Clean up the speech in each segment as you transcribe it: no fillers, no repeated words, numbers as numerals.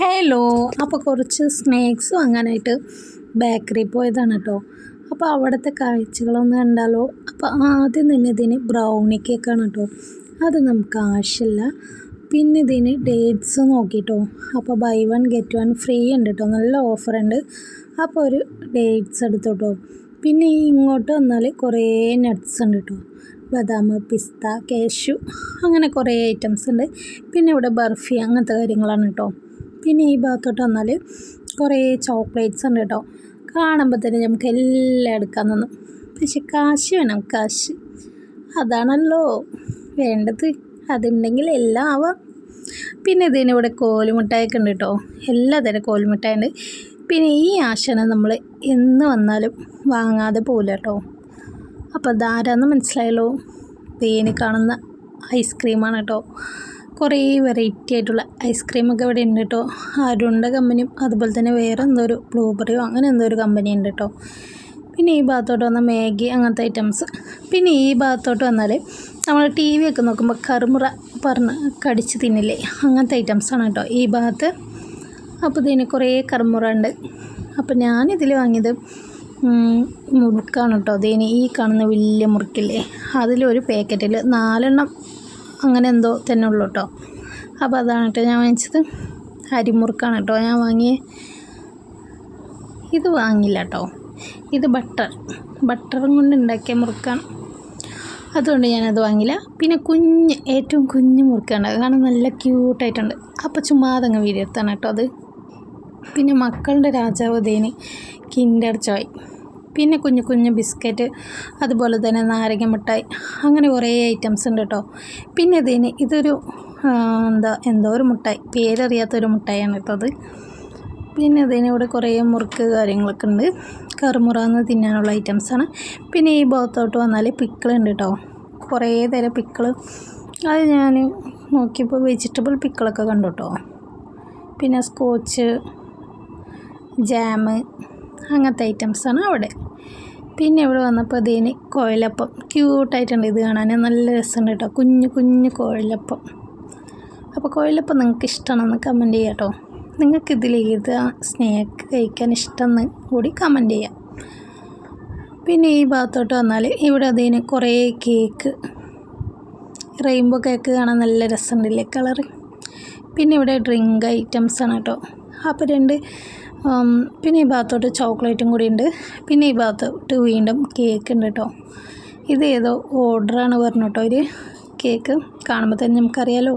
Hello. അപ്പോൾ കുറച്ച് snacks വാങ്ങാനായിട്ട് ബേക്കറി പോയതാണ് കേട്ടോ. അപ്പോൾ അവിടുത്തെ കാഴ്ചകളൊന്ന് കണ്ടാലോ. അപ്പോൾ ആദ്യം തന്നെ ഇതിന് ബ്രൗണി കേക്കാണ് കേട്ടോ. അത് നമുക്ക് ആവശ്യമില്ല. പിന്നെ ഇതിന് ഡേറ്റ്സ് നോക്കിട്ടോ. അപ്പോൾ ബൈ 1 get 1 ഫ്രീ ഉണ്ട് കേട്ടോ. നല്ല ഓഫറുണ്ട്. അപ്പോൾ ഒരു ഡേറ്റ്സ് എടുത്തോട്ടോ. പിന്നെ ഇങ്ങോട്ട് വന്നാൽ കുറേ നട്ട്സ് ഉണ്ട് കേട്ടോ. ബദാം, പിസ്ത, കാഷ്യൂ, അങ്ങനെ കുറേ ഐറ്റംസ് ഉണ്ട്. പിന്നെ ഇവിടെ ബർഫി അങ്ങനത്തെ കാര്യങ്ങളാണ് കേട്ടോ. പിന്നെ ഈ ഭാഗത്തോട്ട് വന്നാൽ കുറേ ചോക്ലേറ്റ്സ് ഉണ്ട് കേട്ടോ. കാണുമ്പോൾ തന്നെ നമുക്ക് എല്ലാം എടുക്കാൻ തോന്നും. പക്ഷെ കാശ് വേണം, കാശ്. അതാണല്ലോ വേണ്ടത്. അതുണ്ടെങ്കിൽ എല്ലാം ആവാം. പിന്നെ ഇതിനിവിടെ കോലുമിഠായൊക്കെ ഉണ്ട് കേട്ടോ. എല്ലാതരം കോലുമിഠായി ഉണ്ട്. പിന്നെ ഈ ആശനം നമ്മൾ എന്ന് വന്നാലും വാങ്ങാതെ പോകില്ല കേട്ടോ. അപ്പോൾ ധാരാന്ന് മനസ്സിലായല്ലോ. തേന് കാണുന്ന ഐസ്ക്രീമാണ് കേട്ടോ. കുറേ വെറൈറ്റി ആയിട്ടുള്ള ഐസ്ക്രീമൊക്കെ ഇവിടെ ഉണ്ട് കേട്ടോ. അരുണ്ട കമ്പനിയും അതുപോലെ തന്നെ വേറെ എന്തോ ഒരു ബ്ലൂബെറിയോ അങ്ങനെ എന്തോ ഒരു കമ്പനി ഉണ്ട് കേട്ടോ. പിന്നെ ഈ ഭാഗത്തോട്ട് വന്നാൽ മാഗി അങ്ങനത്തെ ഐറ്റംസ്. പിന്നെ ഈ ഭാഗത്തോട്ട് വന്നാൽ നമ്മൾ ടി വി ഒക്കെ നോക്കുമ്പോൾ കറുമുറ പറഞ്ഞ് കടിച്ച് തിന്നില്ലേ, അങ്ങനത്തെ ഐറ്റംസാണ് കേട്ടോ ഈ ഭാഗത്ത്. അപ്പോൾ ഇതിന് കുറേ കറുമുറ ഉണ്ട്. അപ്പോൾ ഞാനിതിൽ വാങ്ങിയത് മുറുക്കാണ് കേട്ടോ. ഇതിന് ഈ കാണുന്ന വലിയ മുറുക്കില്ലേ, അതിലൊരു പാക്കറ്റിൽ 4 എണ്ണം അങ്ങനെ എന്തോ തന്നെ ഉള്ളൂ കേട്ടോ. അപ്പോൾ അതാണ് കേട്ടോ ഞാൻ വാങ്ങിച്ചത്. അരിമുറുക്കാണ് കേട്ടോ ഞാൻ വാങ്ങിയത്. ഇത് വാങ്ങില്ല കേട്ടോ. ഇത് ബട്ടറും കൊണ്ട് ഉണ്ടാക്കിയ മുറുക്കാണ്. അതുകൊണ്ട് ഞാനത് വാങ്ങില്ല. പിന്നെ ഏറ്റവും കുഞ്ഞ് മുറുക്കാണ്. അത് കാണാൻ നല്ല ക്യൂട്ടായിട്ടുണ്ട്. അപ്പോൾ ചുമ്മാതങ്ങ് വീഡിയോ എടുത്താണ് കേട്ടോ അത്. പിന്നെ മക്കളുടെ രാജാവ് ദേനി കിൻഡർ ജോയ്. പിന്നെ കുഞ്ഞു ബിസ്ക്കറ്റ്, അതുപോലെ തന്നെ നാരങ്ങ മിഠായി, അങ്ങനെ കുറേ ഐറ്റംസ് ഉണ്ട് കേട്ടോ. പിന്നെ ഇതൊരു എന്തോ ഒരു മിഠായി, പേരറിയാത്തൊരു മിഠായിയാണ് കേട്ടോ അത്. പിന്നെ ഇവിടെ കുറേ മുറുക്ക് കാര്യങ്ങളൊക്കെ ഉണ്ട്. കറുമുറാന്ന് തിന്നാനുള്ള ഐറ്റംസാണ്. പിന്നെ ഈ ഭാഗത്തോട്ട് വന്നാൽ പിക്കിളുണ്ട് കേട്ടോ. കുറേ തരം പിക്കിള്. അത് ഞാൻ നോക്കിയപ്പോൾ വെജിറ്റബിൾ പിക്കിളൊക്കെ കണ്ടു കേട്ടോ. പിന്നെ സ്കോച്ച്, ജാമ്, അങ്ങനത്തെ ഐറ്റംസാണ് അവിടെ. പിന്നെ ഇവിടെ വന്നപ്പോൾ കുഴലപ്പം ക്യൂട്ടായിട്ടുണ്ട്. ഇത് കാണാൻ നല്ല രസമുണ്ട് കേട്ടോ. കുഞ്ഞു കുഴലപ്പം. അപ്പോൾ കുഴലപ്പം നിങ്ങൾക്ക് ഇഷ്ടമാണെന്ന് കമൻറ്റ് ചെയ്യാം കേട്ടോ. നിങ്ങൾക്ക് ഇതിൽ ഏത് സ്നാക്ക് കഴിക്കാൻ ഇഷ്ടമെന്ന് കൂടി കമൻറ്റ് ചെയ്യാം. പിന്നെ ഈ ഭാഗത്തോട്ട് വന്നാൽ ഇവിടെ കുറേ കേക്ക്, റെയിൻബോ കേക്ക് കാണാൻ നല്ല രസമുണ്ടല്ലേ കളറ്. പിന്നെ ഇവിടെ ഡ്രിങ്ക് ഐറ്റംസാണ് കേട്ടോ. അപ്പോൾ പിന്നെ ഈ ഭാഗത്തോട്ട് ചോക്ലേറ്റും കൂടി ഉണ്ട്. പിന്നെ ഈ ഭാഗത്തോട്ട് വീണ്ടും കേക്ക് ഉണ്ട് കേട്ടോ. ഇത് ഏതോ ഓർഡറാണ് പറഞ്ഞു കേട്ടോ. ഒരു കേക്ക് കാണുമ്പോൾ തന്നെ നമുക്കറിയാലോ,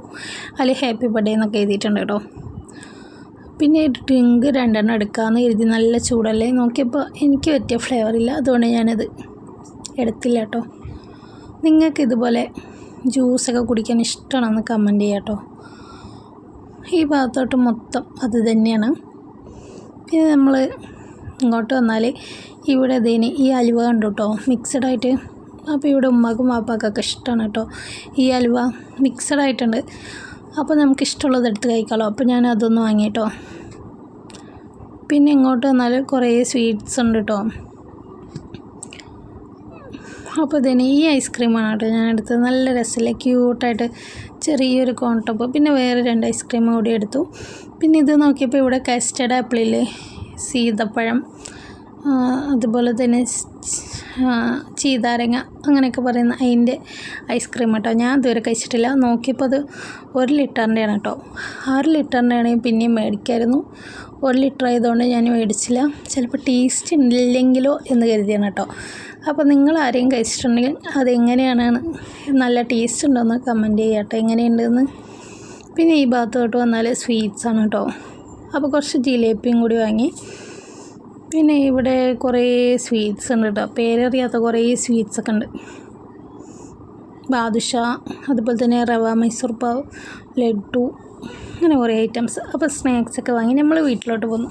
അതിൽ ഹാപ്പി ബർത്ത്ഡേ എന്നൊക്കെ എഴുതിയിട്ടുണ്ട് കേട്ടോ. പിന്നെ ഡ്രിങ്ക് 2 എണ്ണം എടുക്കാമെന്ന് കരുതി. നല്ല ചൂടല്ലേ. നോക്കിയപ്പോൾ എനിക്ക് പറ്റിയ ഫ്ലേവറില്ല. അതുകൊണ്ട് ഞാനത് എടുത്തില്ല കേട്ടോ. നിങ്ങൾക്ക് ഇതുപോലെ ജ്യൂസൊക്കെ കുടിക്കാൻ ഇഷ്ടമാണെന്ന് കമൻറ്റ് ചെയ്യാം കേട്ടോ. ഈ ഭാഗത്തോട്ട് മൊത്തം അത് തന്നെയാണ്. പിന്നെ നമ്മൾ ഇങ്ങോട്ട് വന്നാൽ ഇവിടെ ഈ അലുവ കണ്ടു കേട്ടോ, മിക്സഡായിട്ട്. അപ്പോൾ ഇവിടെ ഉമ്മാക്കും വാപ്പാക്കൊക്കെ ഇഷ്ടമാണ് കേട്ടോ ഈ അലുവ. മിക്സഡായിട്ടുണ്ട്. അപ്പോൾ നമുക്ക് ഇഷ്ടമുള്ളത് എടുത്ത് കഴിക്കാമല്ലോ. അപ്പോൾ ഞാൻ അതൊന്ന് വാങ്ങി കേട്ടോ. പിന്നെ ഇങ്ങോട്ട് വന്നാൽ കുറേ സ്വീറ്റ്സ് ഉണ്ട് കേട്ടോ. അപ്പോൾ ഈ ഐസ്ക്രീമാണ് കേട്ടോ ഞാൻ എടുത്തത്. നല്ല രസമില്ല, ക്യൂട്ടായിട്ട് ചെറിയൊരു കോൺ ടോപ്പ്. പിന്നെ വേറെ 2 ഐസ്ക്രീം കൂടി എടുത്തു. പിന്നെ ഇത് നോക്കിയപ്പോൾ ഇവിടെ കസ്റ്റർഡ് ആപ്പിളിൽ സീതപ്പഴം, അതുപോലെ തന്നെ ചീതാരങ്ങ അങ്ങനെയൊക്കെ പറയുന്ന അതിൻ്റെ ഐസ്ക്രീം കേട്ടോ. ഞാൻ ഇതുവരെ കഴിച്ചിട്ടില്ല. നോക്കിയപ്പോൾ അത് 1 ലിറ്ററിൻ്റെയാണ് കേട്ടോ. 6 ലിറ്ററിൻ്റെ ആണെങ്കിൽ പിന്നെയും മേടിക്കായിരുന്നു. 1 ലിറ്റർ ആയതുകൊണ്ട് ഞാൻ മേടിച്ചില്ല. ചിലപ്പോൾ ടേസ്റ്റ് ഇല്ലെങ്കിലോ എന്ന് കരുതിയാണ് കേട്ടോ. അപ്പോൾ നിങ്ങൾ ആരെയും കഴിച്ചിട്ടുണ്ടെങ്കിൽ അതെങ്ങനെയാണ്, നല്ല ടേസ്റ്റ് ഉണ്ടോയെന്ന് കമൻറ്റ് ചെയ്യാം കേട്ടോ, എങ്ങനെയുണ്ടെന്ന്. പിന്നെ ഈ ഭാഗത്തോട്ട് വന്നാൽ സ്വീറ്റ്സാണ് കേട്ടോ. അപ്പോൾ കുറച്ച് ജിലേബിയും കൂടി വാങ്ങി. പിന്നെ ഇവിടെ കുറേ സ്വീറ്റ്സ് ഉണ്ട് കേട്ടോ. പേരറിയാത്ത കുറേ സ്വീറ്റ്സൊക്കെ ഉണ്ട്. ബാദുഷ, അതുപോലെ തന്നെ റവ മൈസൂർ പാവ്, ലഡ്ഡു, അങ്ങനെ കുറേ ഐറ്റംസ്. അപ്പോൾ സ്നാക്സൊക്കെ വാങ്ങി നമ്മൾ വീട്ടിലോട്ട് പോന്നു.